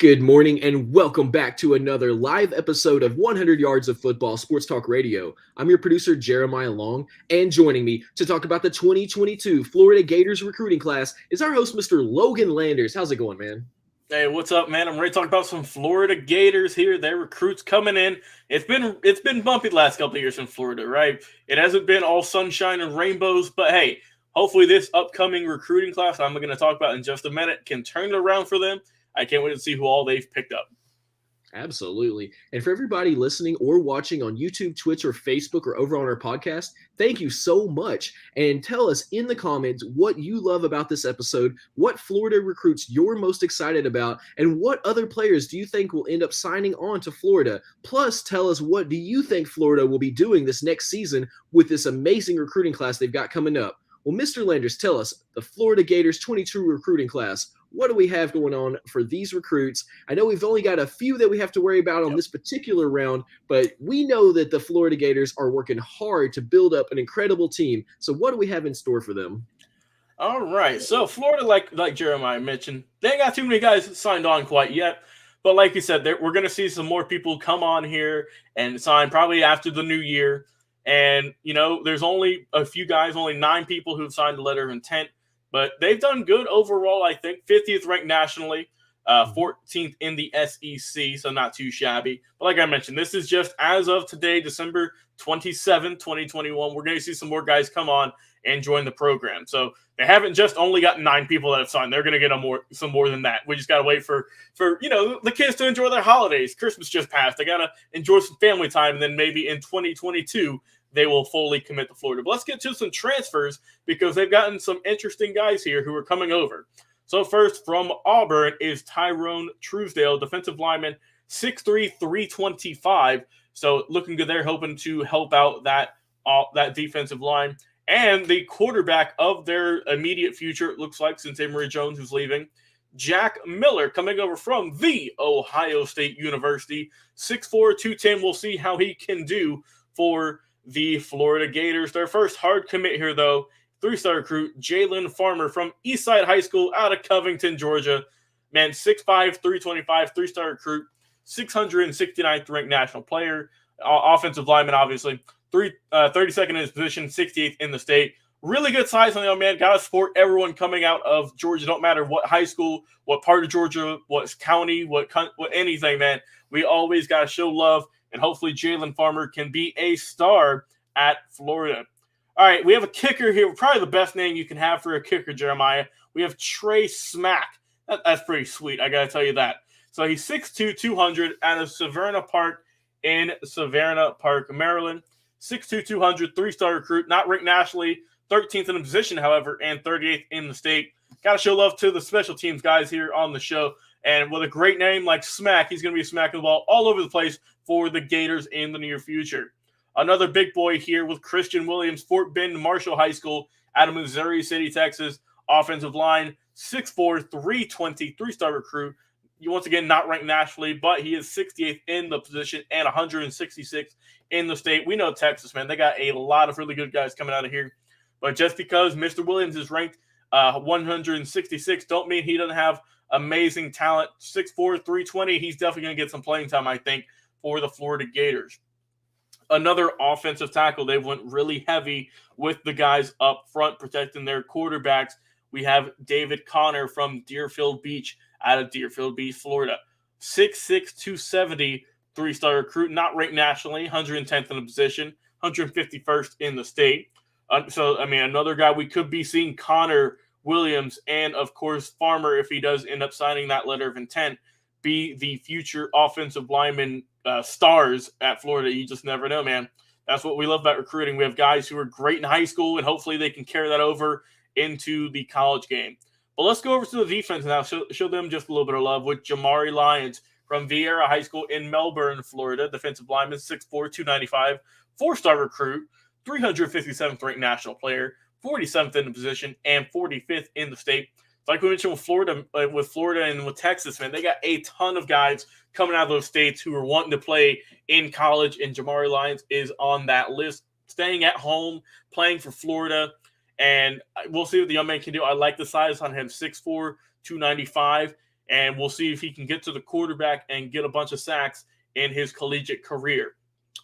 Good morning and welcome back to another live episode of 100 Yards of Football Sports Talk Radio. I'm your producer, Jeremiah Long, and joining me to talk about the 2022 Florida Gators recruiting class is our host, Mr. Logan Landers. How's it going, man? Hey, what's up, man? I'm ready to talk about some Florida Gators here. Their recruits coming in. It's been bumpy the last couple of years in Florida, right? It hasn't been all sunshine and rainbows, but hey, hopefully this upcoming recruiting class I'm going to talk about in just a minute can turn it around for them. I can't wait to see who all they've picked up. Absolutely. And for everybody listening or watching on YouTube, Twitch, or Facebook, or over on our podcast, thank you so much. And tell us in the comments what you love about this episode, what Florida recruits you're most excited about, and what other players do you think will end up signing on to Florida. Plus, tell us what do you think Florida will be doing this next season with this amazing recruiting class they've got coming up. Well, Mr. Landers, tell us, the Florida Gators 22 recruiting class, what do we have going on for these recruits? I know we've only got a few that we have to worry about on this particular round, but we know that the Florida Gators are working hard to build up an incredible team. So what do we have in store for them? All right. So Florida, like Jeremiah mentioned, they ain't got too many guys signed on quite yet. But like you said, we're going to see some more people come on here and sign probably after the new year. And, there's only a few guys, only 9 people who've signed the letter of intent. But they've done good overall, I think. 50th ranked nationally, 14th in the SEC, so not too shabby. But like I mentioned, this is just as of today, December 27, 2021. We're going to see some more guys come on and join the program. So they haven't just only got 9 people that have signed. They're going to get some more than that. We just got to wait for the kids to enjoy their holidays. Christmas just passed. They got to enjoy some family time, and then maybe in 2022 they will fully commit to Florida. But let's get to some transfers because they've gotten some interesting guys here who are coming over. So first from Auburn is Tyrone Truesdale, defensive lineman, 6'3", 325. So looking good there, hoping to help out that defensive line. And the quarterback of their immediate future, it looks like, since Emory Jones is leaving, Jack Miller, coming over from the Ohio State University, 6'4", 210. We'll see how he can do for the Florida Gators. Their first hard commit here, though, 3-star recruit Jalen Farmer from Eastside High School out of Covington, Georgia. Man, 6'5", 325, 3-star recruit, 669th ranked national player, offensive lineman, obviously, 32nd in his position, 68th in the state. Really good size on the young man. Got to support everyone coming out of Georgia. Don't matter what high school, what part of Georgia, what county, what anything, man. We always got to show love. And hopefully Jalen Farmer can be a star at Florida. All right, we have a kicker here. Probably the best name you can have for a kicker, Jeremiah. We have Trey Smack. That's pretty sweet, I got to tell you that. So he's 6'2", 200 out of Savannah Park in Savannah Park, Maryland. 6'2", 200, 3-star recruit, not ranked nationally, 13th in the position, however, and 38th in the state. Got to show love to the special teams guys here on the show. And with a great name like Smack, he's going to be smacking the ball all over the place for the Gators in the near future. Another big boy here with Christian Williams, Fort Bend Marshall High School out of Missouri City, Texas. Offensive line, 6'4", 320, 3-star recruit. Once again, not ranked nationally, but he is 68th in the position and 166th in the state. We know Texas, man. They got a lot of really good guys coming out of here. But just because Mr. Williams is ranked 166 don't mean he doesn't have amazing talent. 6'4", 320. He's definitely going to get some playing time, I think, for the Florida Gators. Another offensive tackle. They went really heavy with the guys up front protecting their quarterbacks. We have David Connor from Deerfield Beach out of Deerfield Beach, Florida. 6'6", 270, 3-star recruit, not ranked nationally, 110th in the position, 151st in the state. Another guy we could be seeing, Connor Williams, and, of course, Farmer, if he does end up signing that letter of intent, be the future offensive lineman stars at Florida. You just never know, man. That's what we love about recruiting. We have guys who are great in high school, and hopefully they can carry that over into the college game. But let's go over to the defense now, show them just a little bit of love with Jamari Lyons from Vieira High School in Melbourne, Florida. Defensive lineman, 6'4", 295, 4-star recruit, 357th ranked national player, 47th in the position, and 45th in the state. Like we mentioned with Florida and with Texas, man, they got a ton of guys coming out of those states who are wanting to play in college, and Jamari Lyons is on that list, staying at home, playing for Florida, and we'll see what the young man can do. I like the size on him, 6'4", 295, and we'll see if he can get to the quarterback and get a bunch of sacks in his collegiate career.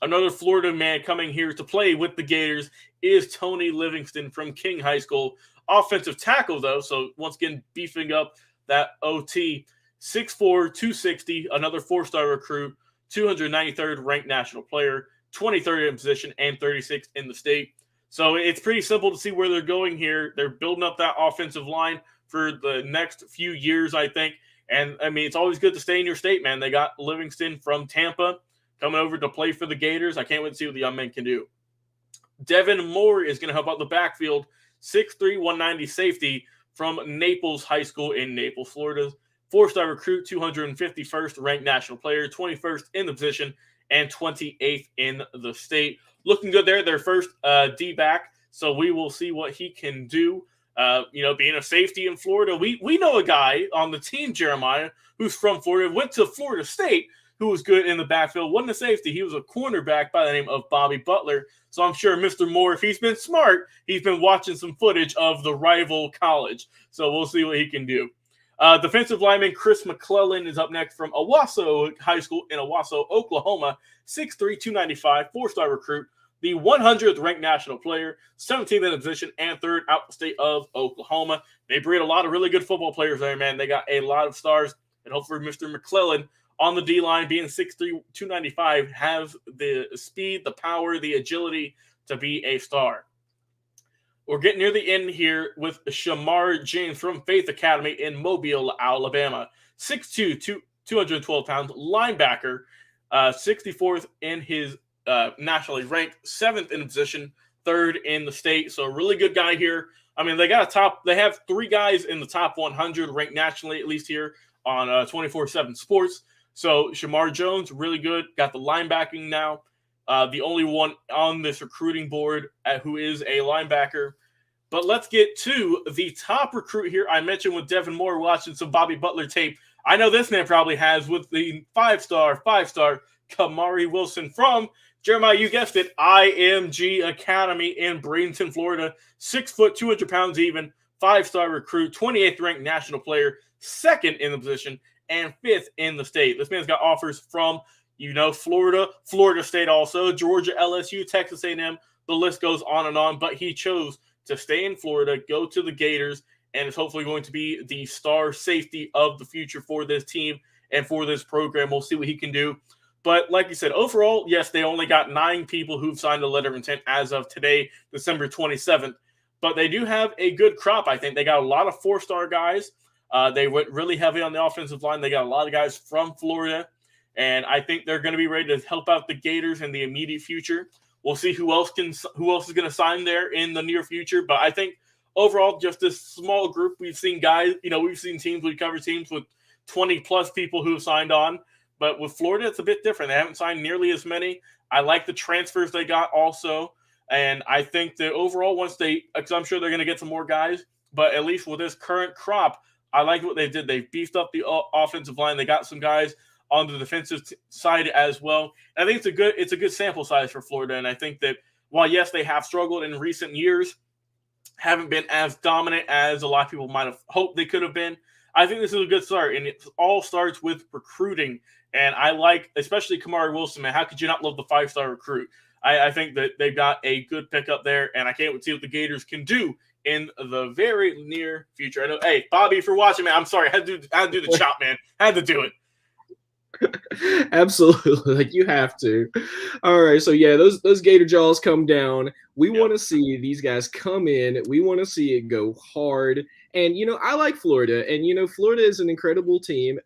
Another Florida man coming here to play with the Gators is Tony Livingston from King High School. Offensive tackle, though, so once again, beefing up that OT. 6'4", 260, another four-star recruit, 293rd ranked national player, 23rd in position, and 36th in the state. So it's pretty simple to see where they're going here. They're building up that offensive line for the next few years, I think. And, I mean, it's always good to stay in your state, man. They got Livingston from Tampa coming over to play for the Gators. I can't wait to see what the young men can do. Devin Moore is going to help out the backfield, 6'3", 190 safety from Naples High School in Naples, Florida. Four-star recruit, 251st ranked national player, 21st in the position, and 28th in the state. Looking good there, their first D-back, so we will see what he can do. Being a safety in Florida, we know a guy on the team, Jeremiah, who's from Florida, went to Florida State, who was good in the backfield. Wasn't a safety. He was a cornerback by the name of Bobby Butler. So I'm sure Mr. Moore, if he's been smart, he's been watching some footage of the rival college. So we'll see what he can do. Defensive lineman Chris McClellan is up next from Owasso High School in Owasso, Oklahoma. 6'3", 295, four-star recruit, the 100th ranked national player, 17th in the position, and third out the state of Oklahoma. They breed a lot of really good football players there, man. They got a lot of stars, and hopefully Mr. McClellan on the D-line, being 6'3", 295, has the speed, the power, the agility to be a star. We're getting near the end here with Shamar James from Faith Academy in Mobile, Alabama. 6'2", 212 pounds, linebacker, 64th in his nationally ranked, 7th in the position, 3rd in the state. So a really good guy here. I mean, they have 3 guys in the top 100 ranked nationally, at least here on 24/7 Sports. So Shamar Jones, really good. Got the linebacking now. The only one on this recruiting board who is a linebacker. But let's get to the top recruit here. I mentioned with Devin Moore watching some Bobby Butler tape. I know this man probably has with the five-star Kamari Wilson from, Jeremiah, you guessed it, IMG Academy in Bradenton, Florida. 6 foot, 200 pounds even, 5-star recruit, 28th ranked national player, 2nd in the position, and 5th in the state. This man's got offers from, Florida, Florida State also, Georgia, LSU, Texas A&M. The list goes on, but he chose to stay in Florida, go to the Gators, and is hopefully going to be the star safety of the future for this team and for this program. We'll see what he can do. But like you said, overall, yes, they only got 9 people who've signed a letter of intent as of today, December 27th. But they do have a good crop, I think. They got a lot of 4-star guys. They went really heavy on the offensive line. They got a lot of guys from Florida. And I think they're going to be ready to help out the Gators in the immediate future. We'll see who else is going to sign there in the near future. But I think overall, just this small group, we've seen guys, we've seen teams, we cover teams with 20-plus people who have signed on. But with Florida, it's a bit different. They haven't signed nearly as many. I like the transfers they got also. And I think that overall, because I'm sure they're going to get some more guys, but at least with this current crop, I like what they did. They beefed up the offensive line. They got some guys on the defensive side as well. And I think it's a good sample size for Florida. And I think that while, yes, they have struggled in recent years, haven't been as dominant as a lot of people might have hoped they could have been, I think this is a good start. And it all starts with recruiting. And I like, especially Kamari Wilson, man. How could you not love the 5-star recruit? I think that they've got a good pickup there, and I can't wait to see what the Gators can do in the very near future. I know, hey, Bobby, for watching, man, I'm sorry. I had to do the chop, man. Had to do it. Absolutely, like you have to. All right, so yeah, those Gator jaws come down. We want to see these guys come in. We want to see it go hard. And I like Florida, and Florida is an incredible team.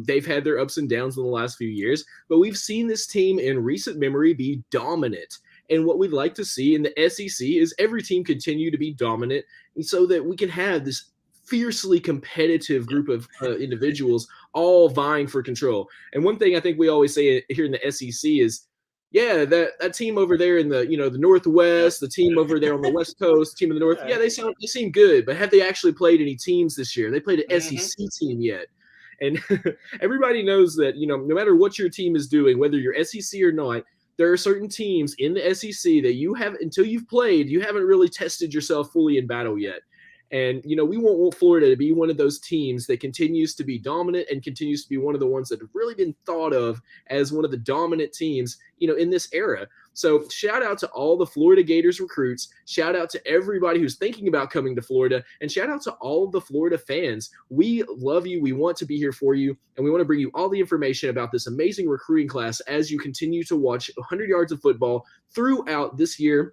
They've had their ups and downs in the last few years, but we've seen this team in recent memory be dominant. And what we'd like to see in the SEC is every team continue to be dominant, and so that we can have this fiercely competitive group of individuals all vying for control. And one thing I think we always say here in the SEC is, yeah, that team over there in the the Northwest, the team over there on the West Coast, team in the North, yeah, they seem good, but have they actually played any teams this year? They played an SEC team yet? And everybody knows that no matter what your team is doing, whether you're SEC or not, there are certain teams in the SEC that you have until you've played, you haven't really tested yourself fully in battle yet. And, we want Florida to be one of those teams that continues to be dominant and continues to be one of the ones that have really been thought of as one of the dominant teams, in this era. So shout out to all the Florida Gators recruits. Shout out to everybody who's thinking about coming to Florida. And shout out to all of the Florida fans. We love you. We want to be here for you. And we want to bring you all the information about this amazing recruiting class as you continue to watch 100 Yards of Football throughout this year,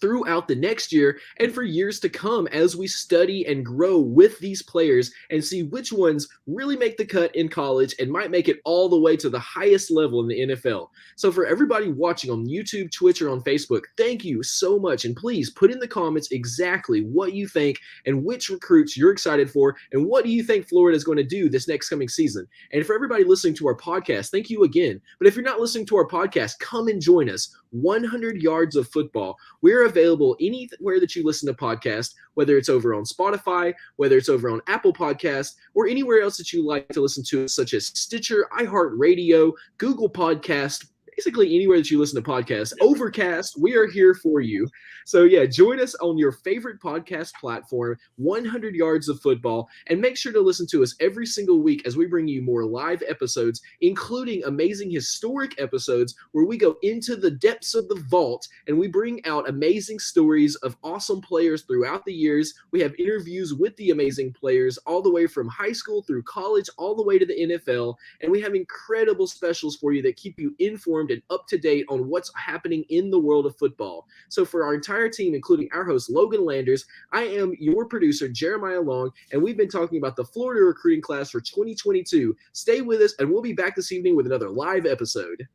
throughout the next year, and for years to come as we study and grow with these players and see which ones really make the cut in college and might make it all the way to the highest level in the NFL. So for everybody watching on YouTube, Twitch, or on Facebook, thank you so much. And please put in the comments exactly what you think and which recruits you're excited for and what do you think Florida is going to do this next coming season. And for everybody listening to our podcast, thank you again. But if you're not listening to our podcast, come and join us. 100 Yards of Football. We're available anywhere that you listen to podcasts, whether it's over on Spotify, whether it's over on Apple Podcasts, or anywhere else that you like to listen to, such as Stitcher, iHeartRadio, Google Podcast, basically anywhere that you listen to podcasts. Overcast, we are here for you. So yeah, join us on your favorite podcast platform, 100 Yards of Football, and make sure to listen to us every single week as we bring you more live episodes, including amazing historic episodes where we go into the depths of the vault and we bring out amazing stories of awesome players throughout the years. We have interviews with the amazing players all the way from high school through college, all the way to the NFL, and we have incredible specials for you that keep you informed and up to date on what's happening in the world of football. So for our entire team, including our host, Logan Landers, I am your producer, Jeremiah Long, and we've been talking about the Florida recruiting class for 2022. Stay with us, and we'll be back this evening with another live episode.